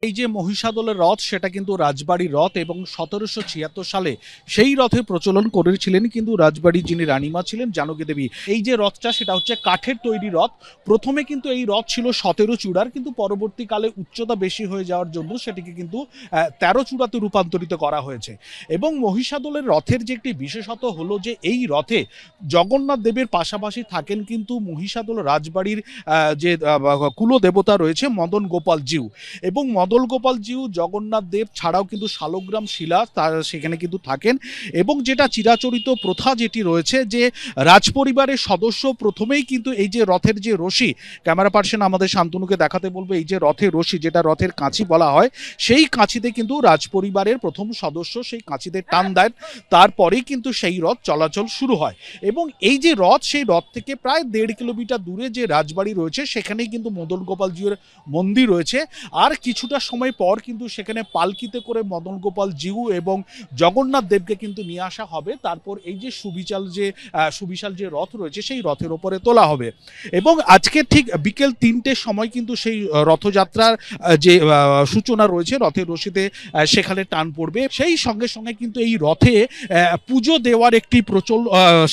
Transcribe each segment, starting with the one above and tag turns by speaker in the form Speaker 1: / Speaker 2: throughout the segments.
Speaker 1: এই যে মহিষাদলের রথ সেটা কিন্তু রাজবাড়ির রথ এবং ১৭৭৬ সালে সেই রথে প্রচলন করেছিলেন কিন্তু রাজবাড়ির যিনি রানীমা ছিলেন জানকী দেবী। এই যে রথটা সেটা হচ্ছে কাঠের তৈরি রথ। প্রথমে কিন্তু এই রথ ছিল ১৭ চূড়ার, কিন্তু পরবর্তীকালে উচ্চতা বেশি হয়ে যাওয়ার জন্য সেটিকে কিন্তু ১৩ চূড়াতে রূপান্তরিত করা হয়েছে। এবং মহিষাদলের রথের যে একটি বিশেষত হলো যে এই রথে জগন্নাথ দেবের পাশাপাশি থাকেন কিন্তু মহিষাদল রাজবাড়ির যে কুলদেবতা রয়েছে মদন গোপাল জিউ। এবং মদন গোপাল জিউ জগন্নাথ দেব ছাড়াও কিন্তু শালগ্রাম শিলা তার সেখানে কিন্তু থাকেন। এবং যেটা চিরাচরিত প্রথা যেটি রয়েছে যে রাজপরিবারের সদস্য প্রথমেই কিন্তু এই যে রথের যে রশি, ক্যামেরা পার্সন আমাদের শান্তনুকে দেখাতে বলবে, এই যে রথের রশি যেটা রথের কাঁচি বলা হয়, সেই কাঁচিতে কিন্তু রাজপরিবারের প্রথম সদস্য সেই কাঁচিতে টান দেন, তারপরেই কিন্তু সেই রথ চলাচল শুরু হয়। এবং এই যে রথ, সেই রথ থেকে প্রায় ১.৫ কিলোমিটার দূরে যে রাজবাড়ি রয়েছে সেখানেই কিন্তু মদন গোপাল জিউর মন্দির রয়েছে। আর কিছুটা সময় পর কিন্তু সেখানে পালকিতে করে মদন গোপাল জিউ এবং জগন্নাথ দেবকে কিন্তু নিয়ে আসা হবে। তারপর এই যে সুবিশাল যে রথ রয়েছে সেই রথের ওপরে তোলা হবে। এবং আজকে ঠিক বিকেল ৩টের সময় কিন্তু সেই রথযাত্রার যে সূচনা রয়েছে রথের রশিতে সেখানে টান পড়বে। সেই সঙ্গে সঙ্গে কিন্তু এই রথে পুজো দেওয়ার একটি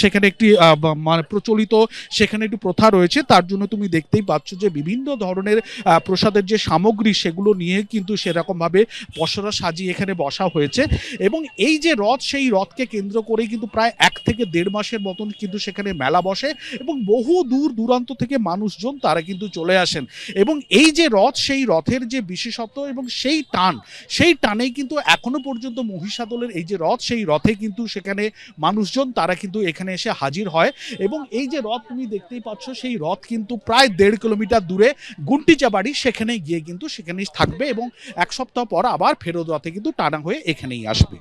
Speaker 1: সেখানে একটি মানে প্রচলিত সেখানে একটি প্রথা রয়েছে। তার জন্য তুমি দেখতেই পাচ্ছ যে বিভিন্ন ধরনের প্রসাদের যে সামগ্রী সেগুলো নিয়ে কিন্তু সেরকমভাবে পসরা সাজিয়ে এখানে বসা হয়েছে। এবং এই যে রথ, সেই রথকে কেন্দ্র করে কিন্তু প্রায় ১ থেকে ১.৫ মাসের মতন কিন্তু সেখানে মেলা বসে এবং বহু দূর দূরান্ত থেকে মানুষজন তারা কিন্তু চলে আসেন। এবং এই যে রথ, সেই রথের যে বিশেষত্ব এবং সেই টানেই কিন্তু এখনো পর্যন্ত মহিষাদলের এই যে রথ, সেই রথে কিন্তু সেখানে মানুষজন তারা কিন্তু এখানে এসে হাজির হয়। এবং এই যে রথ তুমি দেখতেই পাচ্ছ, সেই রথ কিন্তু প্রায় ১.৫ কিলোমিটার দূরে গুন্টিচা বাড়ি সেখানে গিয়ে কিন্তু সেখানেই থাকবে এবং ১ সপ্তাহ পর আবার ফেরত রথে কিন্তু টানা হয়ে এখানেই আসবে।